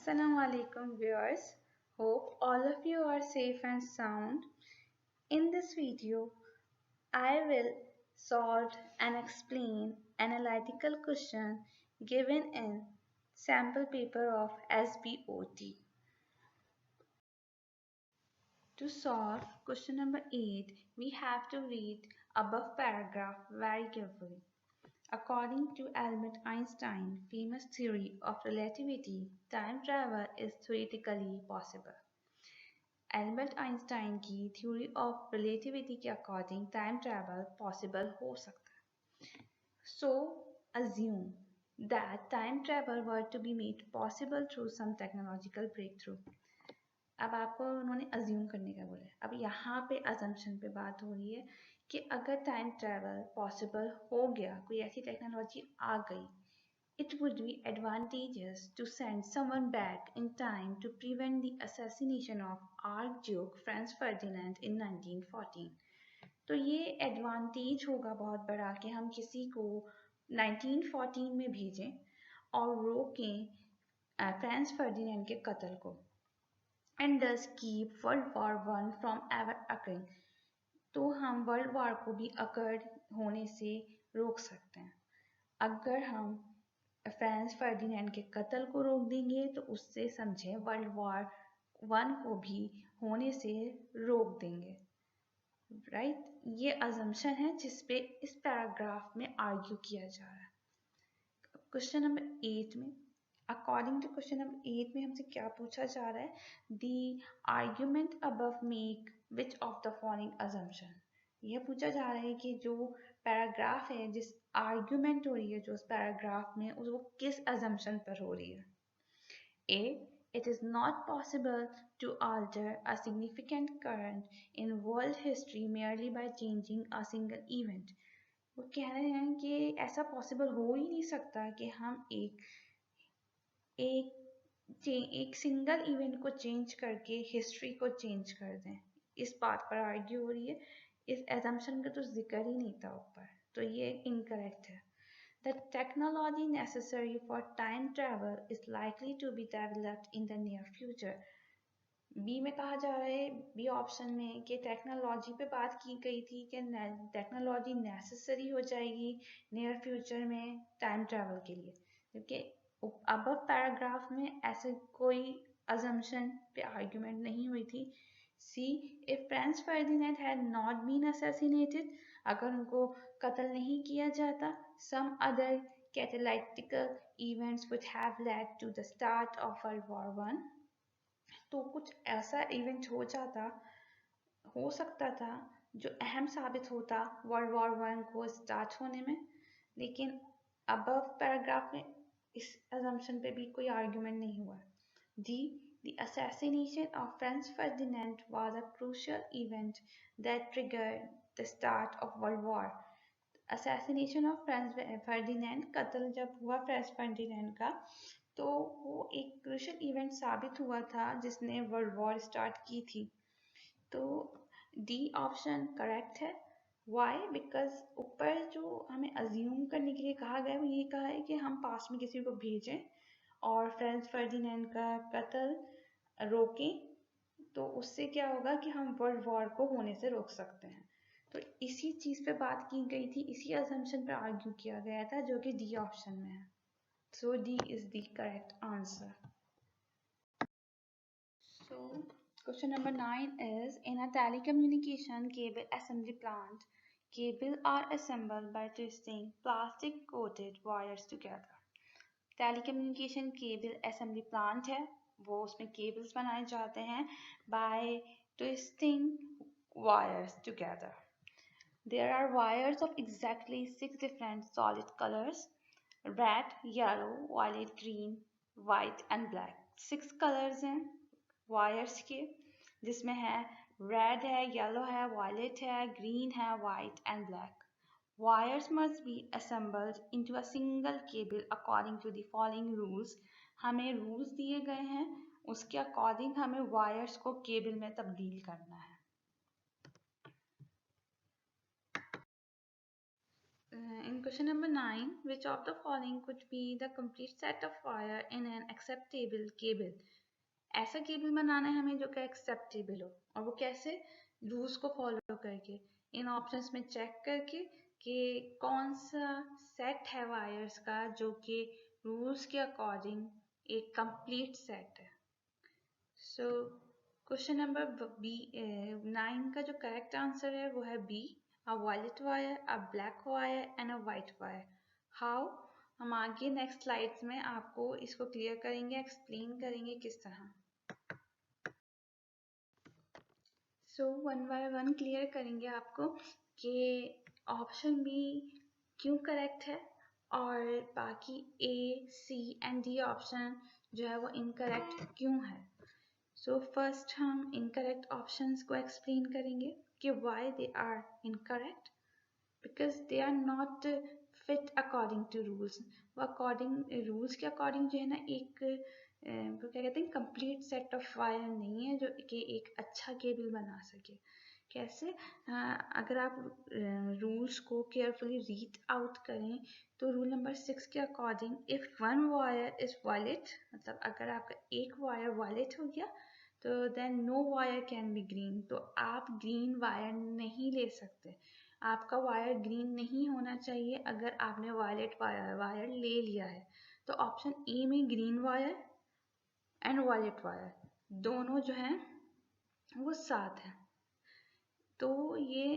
Assalamu alaikum viewers. Hope all of you are safe and sound. In this video, I will solve and explain analytical question given in sample paper of SBOT. To solve question number 8, we have to read above paragraph very carefully. According to Albert Einstein's famous theory of relativity, time travel is theoretically possible. Albert Einstein की theory of relativity के according time travel possible हो सकता है. सो assume that time travel were to be made possible through some technological breakthrough. अब आपको उन्होंने assume करने का बोला है. अब यहाँ पे अजम्पशन पे बात हो रही है कि अगर टाइम ट्रैवल पॉसिबल हो गया, कोई ऐसी टेक्नोलॉजी आ गई, it would be advantageous to send someone back in time to prevent the assassination of Archduke Franz Ferdinand in 1914. तो ये एडवांटेज होगा बहुत बड़ा कि हम किसी को 1914 में भेजें और रोकें फ्रांस फर्डिनेंड के कत्ल को, and thus keep World War I from ever occurring. तो हम वर्ल्ड वॉर को भी अकर होने से रोक सकते हैं. अगर हम फ्रांस फर्डिनेंड के कत्ल को रोक देंगे तो उससे समझे वर्ल्ड वॉर I को भी होने से रोक देंगे. राइट ये अजम्पशन है जिसपे इस पैराग्राफ में आर्ग्यू किया जा रहा है. क्वेश्चन नंबर 8 में अकॉर्डिंग टू क्वेश्चन नंबर 8 में हमसे क्या पूछा जा रहा है. The argument above make which of the following assumption. यह पूछा जा रहा है कि जो पैराग्राफ है, जिस आर्ग्यूमेंट हो रही है जो उस पैराग्राफ में, वो किस अजम्पशन पर हो रही है. ए, it is not possible to alter a significant current in world history merely by changing a single event. वो कह रहे हैं कि ऐसा पॉसिबल हो ही नहीं सकता कि हम एक सिंगल इवेंट को चेंज करके हिस्ट्री को चेंज कर दें. इस बात पर आर्ग्यू हो रही है. इस एजम्पशन का तो जिक्र ही नहीं था ऊपर, तो ये इनकरेक्ट है. The technology necessary for time travel is likely to be developed in the near future. बी में कहा जा रहा है, बी ऑप्शन में, कि टेक्नोलॉजी पे बात की गई थी कि टेक्नोलॉजी नेसेसरी हो जाएगी नियर फ्यूचर में टाइम ट्रैवल के लिए, क्योंकि अब पैराग्राफ में ऐसे कोई अजम्पशन पे आर्ग्यूमेंट नहीं हुई थी. See, if Franz Ferdinand had not been assassinated, अगर उनको कत्ल नहीं किया जाता, some other catalytical events would have led to the start of World War I. तो कुछ ऐसा इवेंट हो सकता था जो अहम साबित होता वर्ल्ड वॉर I को स्टार्ट होने में. लेकिन अबव पैराग्राफ में इस अजम्पशन पे भी कोई आर्ग्यूमेंट नहीं हुआ. D, the assassination of Franz Ferdinand was a crucial event that triggered the start of World War. Assassination of Franz Ferdinand, कत्ल जब हुआ फ्रांस फर्डिनेंड का, तो वो एक क्रूशियल इवेंट साबित हुआ था जिसने वर्ल्ड वॉर स्टार्ट की थी. तो डी ऑप्शन करेक्ट है. वाई? बिकॉज ऊपर जो हमें अज्यूम करने के लिए कहा गया है वो ये कहा है कि हम पास में किसी को भेजें और फ्रांस फर्डिनेंड का कत्ल रोकें, तो उससे क्या होगा कि हम वर्ल्ड वॉर को होने से रोक सकते हैं. तो इसी चीज पे बात की गई थी, इसी असम्पशन पे आर्ग्यू किया गया था, जो कि डी ऑप्शन में है. So D is the correct answer. So question number 9 is, in a telecommunication cable assembly plant, cable are assembled by twisting plastic coated wires together. Telecommunication cable assembly plant है, वो उसमें cables बनाए जाते हैं by twisting wires together. There are wires of exactly 6 different solid colors: red, yellow, violet, green, white and black. 6 colors हैं wires के, जिसमें है red है, yellow है, violet है, green है, white and black. Wires must be assembled into a single cable according to the following rules. हमें rules दिए गए हैं, उसके अकॉर्डिंग हमें wires को केबल में तब्दील करना है. In question number 9, which of the following could be the complete set of wire in an acceptable cable? ऐसा केबल बनाना है हमें जो कि एक्सेप्टेबल हो, और वो कैसे? रूल्स को फॉलो करके, इन ऑप्शंस में चेक करके कि कौन सा सेट है वायर्स का जो कि रूल्स के अकॉर्डिंग एक कंप्लीट सेट है. सो क्वेश्चन नंबर बी 9 का जो करेक्ट आंसर है वो है B, a violet wire, a black wire and a white wire. How? हम आगे नेक्स्ट स्लाइड्स में आपको इसको क्लियर करेंगे, एक्सप्लेन करेंगे किस तरह. So one by one clear करेंगे आपको कि ऑप्शन बी क्यों करेक्ट है और बाकी A, C and D option जो है वो इनकरेक्ट क्यों है. सो फर्स्ट हम इनकरेक्ट ऑप्शंस को एक्सप्लेन करेंगे कि why they are incorrect. Because they are not fit according to rules. वो अकॉर्डिंग रूल्स के अकॉर्डिंग जो है ना एक वो क्या कहते हैं कंप्लीट सेट ऑफ वायर नहीं है जो कि एक अच्छा केबल बना सके. कैसे? अगर आप रूल्स को केयरफुली रीड आउट करें तो रूल नंबर 6 के according if one wire is violet, मतलब अगर आपका एक वायर वायलेट हो गया तो then no wire can be green. तो आप ग्रीन वायर नहीं ले सकते. आपका वायर ग्रीन नहीं होना चाहिए अगर आपने वायलेट वायर ले लिया है. तो ऑप्शन ए में green wire and violet wire दोनों जो हैं वो साथ हैं. तो ये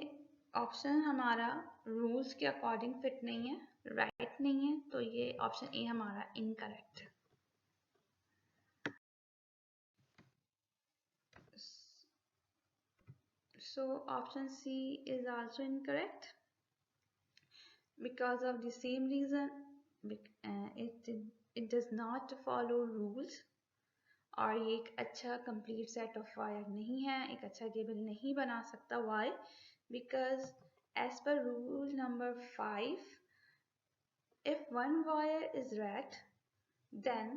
ऑप्शन हमारा रूल्स के अकॉर्डिंग फिट नहीं है, राइट नहीं है. तो ये ऑप्शन ए हमारा इनकरेक्ट है. So option C is also incorrect because of the same reason. It does not follow rules और ये एक अच्छा complete set of wire नहीं है, एक अच्छा केबल नहीं बना सकता. Why? Because as per rule number 5, if one wire is red, then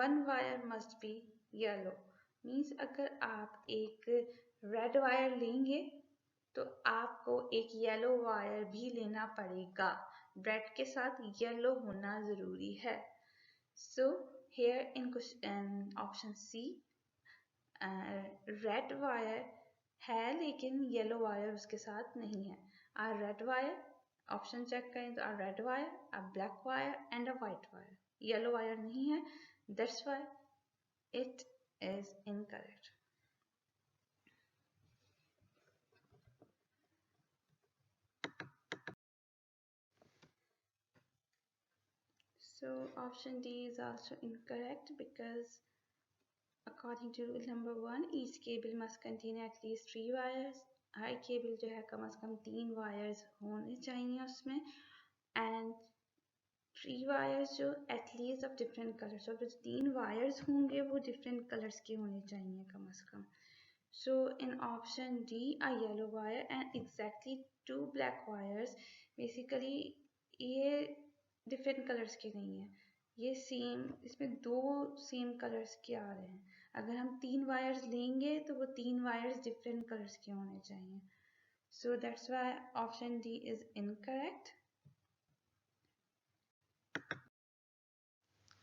one wire must be yellow. Means अगर आप एक रेड वायर लेंगे तो आपको एक येलो वायर भी लेना पड़ेगा. रेड के साथ येलो होना जरूरी है. So here in option C red wire है लेकिन येलो वायर उसके साथ नहीं है. A red wire option check करें तो a red wire, a black wire and a white wire. Yellow wire नहीं है. That's why it is incorrect. So option D is also incorrect because according to rule number 1, each cable must contain at least 3 wires. Her cable जो है कम से कम 3 wires होने चाहिए उसमें. And 3 wires जो at least of different colours, और जो 3 wires होंगे वो डिफरेंट कलर्स के होने चाहिए कम से कम. So in option D a yellow wire and exactly 2 black wires. Basically ये डिफरेंट कलर्स के नहीं है, ये सेम, इसमें 2 सेम कलर्स के आ रहे हैं. अगर हम 3 वायर्स लेंगे तो वो 3 वायर्स डिफरेंट कलर्स के होने चाहिए. So that's why option D is incorrect.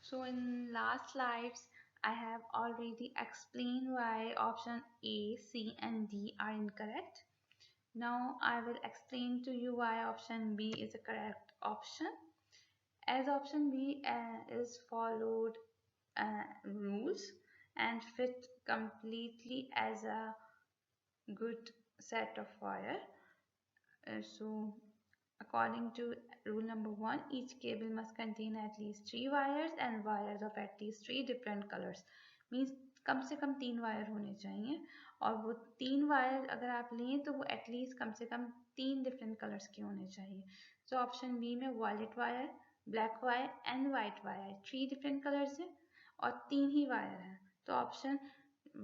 So in last slides I have already explained why option A, C and D are incorrect. Now I will explain to you why option B is the correct option. As option B is followed rules and fit completely as a good set of wire. So according to rule number 1, each cable must contain at least 3 wires and wires of at least 3 different colors. Means कम से कम 3 wire होने चाहिए और वो 3 wire अगर आप लें तो वो एटलीस्ट कम से कम 3 डिफरेंट कलर्स के होने चाहिए. सो ऑप्शन बी में violet wire, black wire and white wire 3 different colours है और 3 ही वायर है. तो ऑप्शन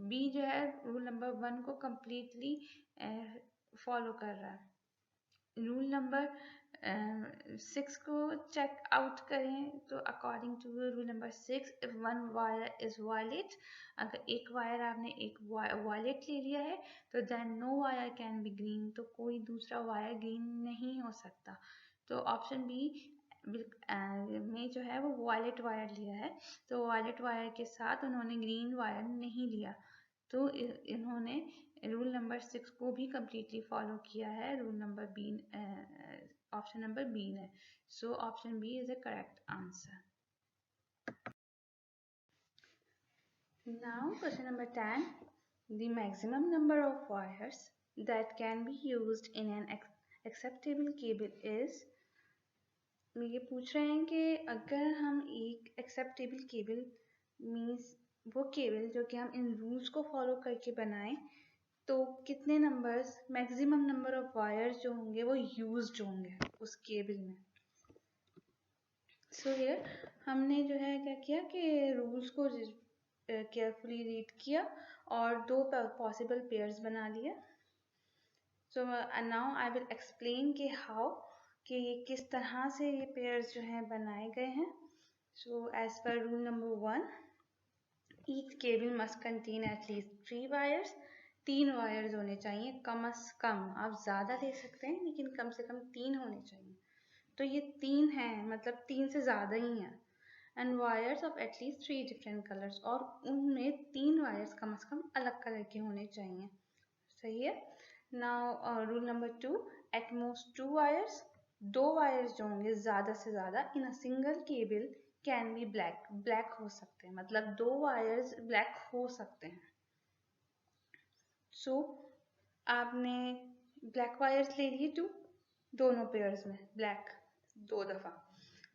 बी जो है रूल नंबर 1 को कम्प्लीटली फॉलो कर रहा है. रूल नंबर 6 को चेक आउट करें तो according to rule number 6, if one wire is violet, अगर एक वायर आपने एक वायलेट ले लिया है तो then no wire can be green. तो कोई दूसरा वायर ग्रीन नहीं हो सकता. तो ऑप्शन बी में जो है वो वायलेट वायर लिया है, तो वायलेट वायर के साथ उन्होंने ग्रीन वायर नहीं लिया, तो इन्होंने रूल नंबर 6 को भी कम्प्लीटली फॉलो किया है। Rule number B, option number B ने, so option B is a correct answer. Now question number 10, the maximum number of wires that can be used in an acceptable cable is, ये पूछ रहे हैं कि अगर हम एक एक्सेप्टेबल केबल मीन्स वो केबल जो कि हम इन रूल्स को फॉलो करके बनाएं, तो कितने numbers, maximum number of wires जो होंगे वो यूज्ड होंगे उस केबल में। सो हियर हमने जो है क्या किया कि रूल्स को केयरफुली रीड किया और दो पॉसिबल पेयर्स बना लिया। So now I will explain कि हाउ, कि ये किस तरह से ये पेयर्स जो हैं बनाए गए हैं। So as per rule number 1, each cable must contain at least 3 wires, 3 wires होने चाहिए कम से कम, आप ज़्यादा ले सकते हैं लेकिन कम से कम 3 होने चाहिए। तो ये 3 हैं, मतलब 3 से ज़्यादा ही हैं। And wires of at least 3 different colours, और उनमें 3 वायर्स कम से कम अलग कलर के होने चाहिए। सही है। Now rule number 2, at most 2 wires, 2 wires जो होंगे ज़्यादा से ज़्यादा in a single cable can be black, black हो सकते हैं, मतलब 2 वायर्स ब्लैक हो सकते हैं। सो आपने ब्लैक वायर्स ले लिए 2, दोनों पेयर्स में ब्लैक 2 दफ़ा।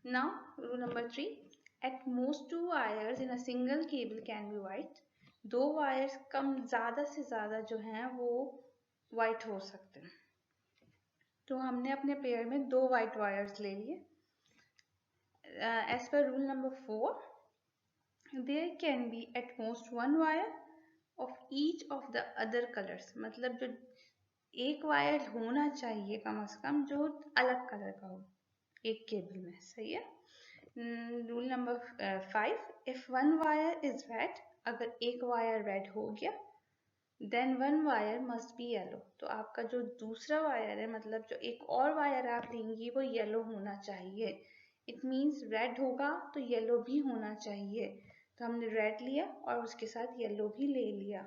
Now rule number 3, at most 2 wires in a single cable can be white, 2 wires कम ज़्यादा से ज़्यादा जो हैं वो वाइट हो सकते हैं। तो हमने अपने पेयर में 2 वाइट वायर्स ले लिए। As per rule number 4, there can be at most 1 wire of each of the other colours, मतलब जो एक वायर होना चाहिए कम से कम जो अलग कलर का हो एक केबल में। सही है। Rule number 5, if 1 wire is red, अगर एक वायर रेड हो गया, then 1 wire must be yellow, तो आपका जो दूसरा वायर है, मतलब जो एक और वायर आप लेंगी वो येलो होना चाहिए। इट मीन्स रेड होगा तो येलो भी होना चाहिए, तो हमने रेड लिया और उसके साथ येलो भी ले लिया।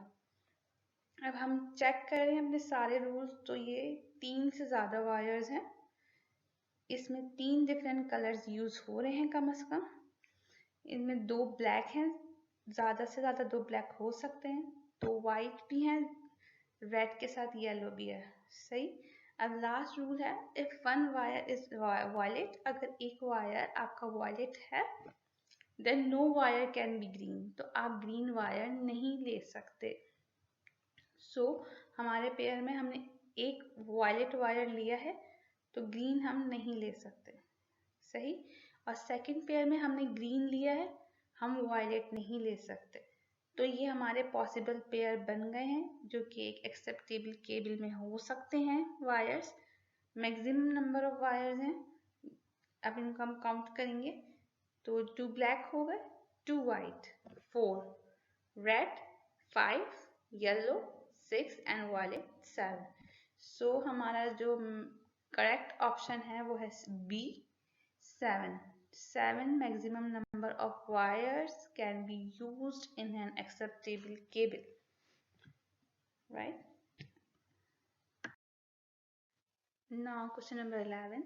अब हम चेक कर रहे हैं अपने सारे रूल्स, तो ये 3 से ज़्यादा वायर्स हैं, इसमें 3 डिफरेंट कलर्स यूज़ हो रहे हैं कम से कम, इनमें 2 ब्लैक हैं, ज़्यादा से ज़्यादा 2 ब्लैक हो सकते हैं, 2 वाइट भी हैं, रेड के साथ येलो भी है। सही। अब लास्ट रूल है, इफ 1 वायर इज वायलेट, अगर एक वायर आपका वायलेट है, then no wire can be green, तो आप ग्रीन वायर नहीं ले सकते। सो हमारे पेयर में हमने एक वायलेट वायर लिया है, तो ग्रीन हम नहीं ले सकते। सही। और सेकंड पेयर में हमने ग्रीन लिया है, हम वायलेट नहीं ले सकते। तो ये हमारे पॉसिबल पेयर बन गए हैं जो कि एक एक्सेप्टेबल केबल में हो सकते हैं wires. Maximum number of wires हैं, अब इनको हम काउंट करेंगे, तो 2 ब्लैक हो गए, 2 white, 4 red, 5 yellow, 6 and violet 7। So हमारा जो करेक्ट ऑप्शन है वो है B, 7. 7 maximum number of wires can be used in an acceptable cable, right? Now question number 11,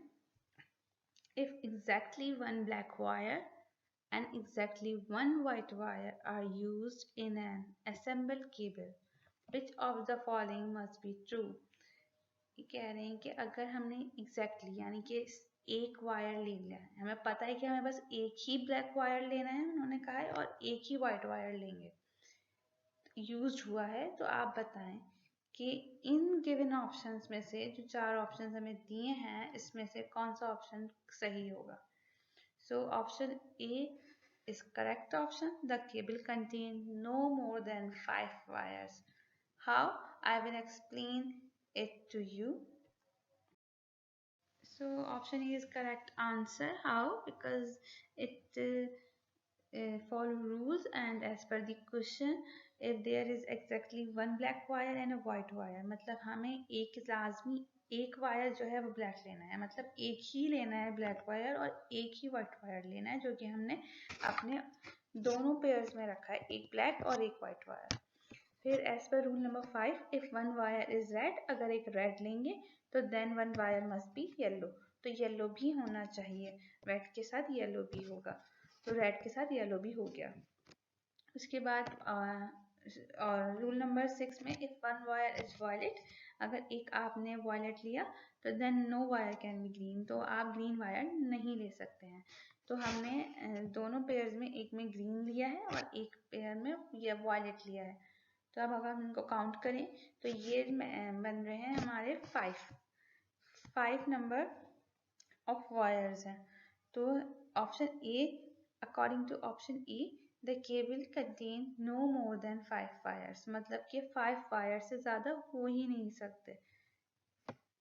if exactly 1 black wire and exactly 1 white wire are used in an assembled cable, which of the following must be true? ये कह रहे हैं कि अगर हमने exactly यानी कि एक वायर ले लिया है, हमें पता है कि हमें बस एक ही ब्लैक वायर लेना है, उन्होंने कहा है, और एक ही वाइट वायर लेंगे, यूज्ड हुआ है, तो आप बताएं कि इन गिवन ऑप्शंस में से जो 4 ऑप्शंस हमें दिए हैं, इसमें से कौन सा ऑप्शन सही होगा। So option A is correct option. The cable contain no more than 5 wires. How? I will explain it to you. So option A is correct answer. How? Because it follow rules, and as per the question, if there is exactly 1 black wire and a white wire, मतलब हमें एक लाजमी एक wire जो है वो black लेना है, मतलब एक ही लेना है ब्लैक वायर और एक ही व्हाइट वायर लेना है, जो कि हमने अपने दोनों पेयर्स में रखा है, एक ब्लैक और एक व्हाइट वायर। फिर as per rule number 5, if one wire is red, अगर एक रेड लेंगे तो then one wire must be yellow, तो येलो भी होना चाहिए, रेड के साथ येलो भी होगा, तो रेड के साथ येलो भी हो गया। उसके बाद और रूल नंबर 6 में if one wire is violet, अगर एक आपने वायलेट लिया तो then no wire can be green, तो आप ग्रीन वायर नहीं ले सकते हैं। तो हमने दोनों पेयर्स में एक में ग्रीन लिया है और एक पेयर में ये वायलेट लिया है। तो अब अगर हम इनको काउंट करें तो ये बन रहे हैं हमारे 5 नंबर ऑफ वायर्स हैं। तो option A, according to option A, the cable contain no more than 5 wires, मतलब कि 5 वायर से ज़्यादा हो ही नहीं सकते,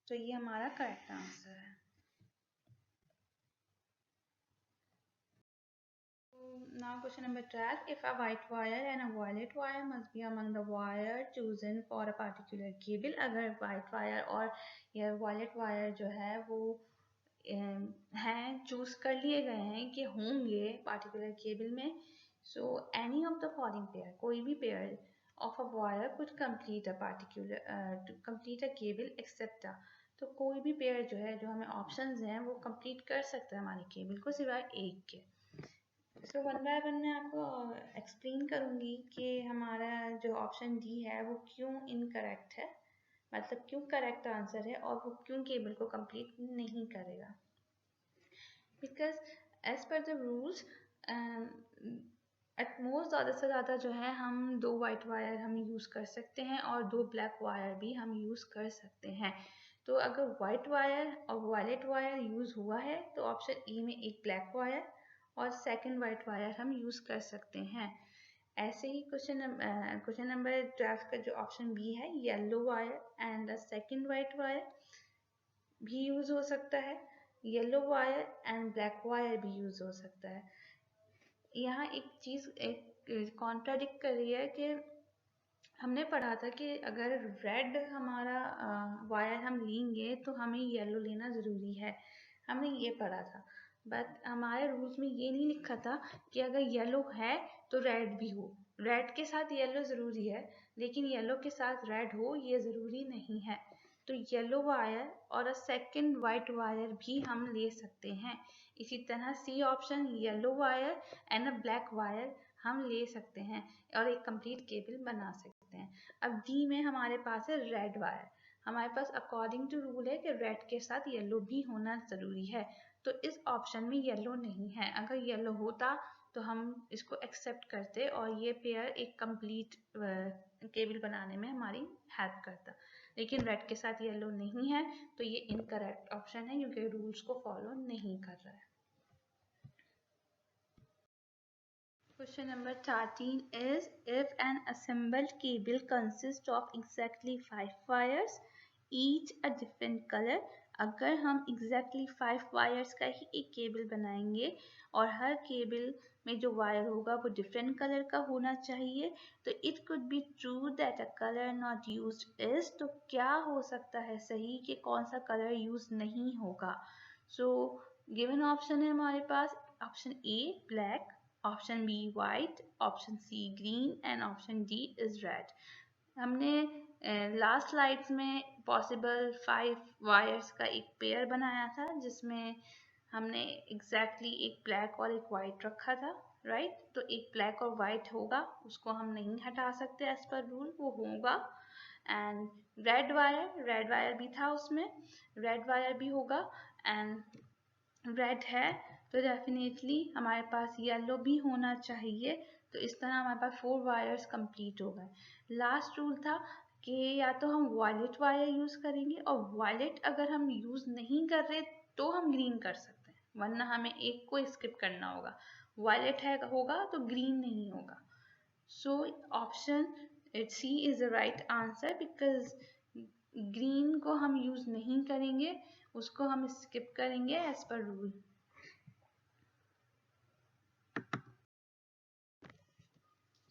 तो ये हमारा करेक्ट आंसर है। Now question number 12. If a white wire and a violet wire must be among the wire chosen for a particular cable, अगर white wire और या violet wire जो है वो हैं चूज कर लिए गए हैं कि होंगे पार्टिकुलर केबल में, so any of the following pair, कोई भी pair of a wire could complete a particular to complete a cable except, तो कोई भी पेयर जो है, जो हमें ऑप्शंस हैं वो कंप्लीट कर सकता है हमारी केबल को सिवाय एक के। सो वन बाय वन मैं आपको एक्सप्लेन करूंगी कि हमारा जो ऑप्शन डी है वो क्यों इनकरेक्ट है, मतलब क्यों करेक्ट आंसर है और वो क्यों केबल को कंप्लीट नहीं करेगा। Because as per the rules at most ज़्यादा से ज़्यादा जो है हम 2 वाइट वायर हम यूज़ कर सकते हैं और 2 ब्लैक वायर भी हम यूज़ कर सकते हैं। तो अगर वाइट वायर और वायलेट वायर यूज़ हुआ है तो ऑप्शन ई में एक ब्लैक वायर और सेकंड वाइट वायर हम यूज़ कर सकते हैं। ऐसे ही क्वेश्चन नंबर 12 का जो ऑप्शन बी है, yellow wire and the second white wire भी यूज़ हो सकता है, yellow wire and black wire भी यूज़ हो सकता है। यहाँ एक चीज़ एक कॉन्ट्राडिक्ट कर रही है कि हमने पढ़ा था कि अगर रेड हमारा वायर हम लेंगे तो हमें येलो लेना ज़रूरी है, हमने ये पढ़ा था, बट हमारे रूल्स में ये नहीं लिखा था कि अगर येलो है तो रेड भी हो, रेड के साथ येलो ज़रूरी है लेकिन येलो के साथ रेड हो ये ज़रूरी नहीं है। तो येलो वायर और अ सेकंड वाइट वायर भी हम ले सकते हैं। इसी तरह C option, yellow wire and a black wire हम ले सकते हैं और एक कंप्लीट केबल बना सकते हैं। अब डी में हमारे पास है रेड वायर, हमारे पास अकॉर्डिंग टू रूल है कि रेड के साथ येलो भी होना ज़रूरी है, तो इस ऑप्शन में येलो नहीं है। अगर येलो होता तो हम इसको एक्सेप्ट करते और ये पेयर एक कंप्लीट केबल बनाने में हमारी हेल्प करता, लेकिन रेड के साथ येलो नहीं है तो ये इनकरेक्ट ऑप्शन है क्योंकि रूल्स को फॉलो नहीं कर रहा है। Question number 13 is, if an assembled cable consists of exactly 5 wires, each a different color, अगर हम exactly 5 wires का ही एक केबल बनाएंगे और हर केबल में जो वायर होगा वो डिफरेंट कलर का होना चाहिए, तो it could be true that a color not used is, तो क्या हो सकता है सही कि कौन सा कलर यूज नहीं होगा। सो गिवन ऑप्शन है हमारे पास, option A black, option B white, option C green and option D is red. हमने लास्ट स्लाइड्स में पॉसिबल 5 वायर्स का एक पेयर बनाया था जिसमें हमने एग्जैक्टली एक ब्लैक और एक वाइट रखा था, राइट। तो एक ब्लैक और वाइट होगा, उसको हम नहीं हटा सकते एज पर रूल, वो होगा। एंड रेड वायर भी था उसमें, रेड वायर भी होगा एंड रेड है तो डेफिनेटली हमारे पास येलो भी होना चाहिए, तो इस तरह हमारे पास 4 वायर्स कंप्लीट हो गए। लास्ट रूल था कि या तो हम वायलेट वायर यूज़ करेंगे और वायलेट अगर हम यूज़ नहीं कर रहे तो हम ग्रीन कर सकते हैं, वरना हमें एक को स्किप करना होगा, वायलेट है होगा तो ग्रीन नहीं होगा। So option C is the right answer because green को हम यूज़ नहीं करेंगे, उसको हम स्किप करेंगे as per rule.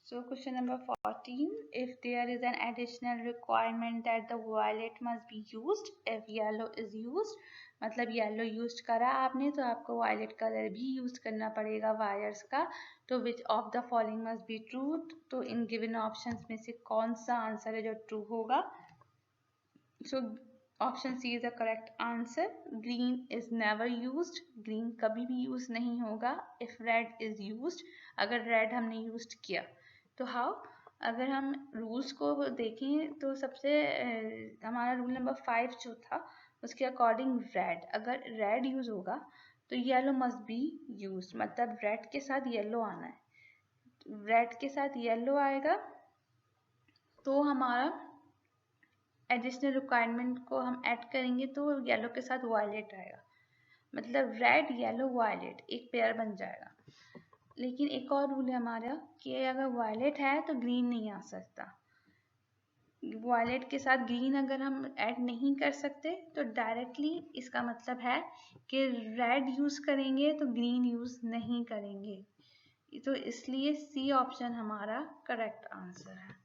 So question number 14, if there is an additional requirement that the violet must be used if yellow is used, मतलब yellow use करा आपने तो आपको वायलेट कलर भी यूज करना पड़ेगा वायर्स का, तो which of the following must be true, तो इन गिवन ऑप्शंस में से कौन सा आंसर है जो ट्रू होगा। So option C is the correct answer. Green is never used, green कभी भी यूज नहीं होगा। इफ रेड इज यूज्ड, अगर रेड हमने यूज किया तो हाउ, अगर हम रूल्स को देखें तो सबसे हमारा रूल नंबर 5 जो था उसके अकॉर्डिंग रेड, अगर रेड यूज होगा तो येलो मस्ट बी यूज, मतलब रेड के साथ येलो आना है, रेड के साथ येलो आएगा तो हमारा एडिशनल रिक्वायरमेंट को हम ऐड करेंगे तो येलो के साथ वायलेट आएगा, मतलब रेड येलो वायलेट एक पेयर बन जाएगा। लेकिन एक और रूल है हमारा कि अगर वायलेट है तो ग्रीन नहीं आ सकता, वायलेट के साथ ग्रीन अगर हम ऐड नहीं कर सकते तो डायरेक्टली इसका मतलब है कि रेड यूज करेंगे तो ग्रीन यूज नहीं करेंगे, तो इसलिए सी ऑप्शन हमारा करेक्ट आंसर है।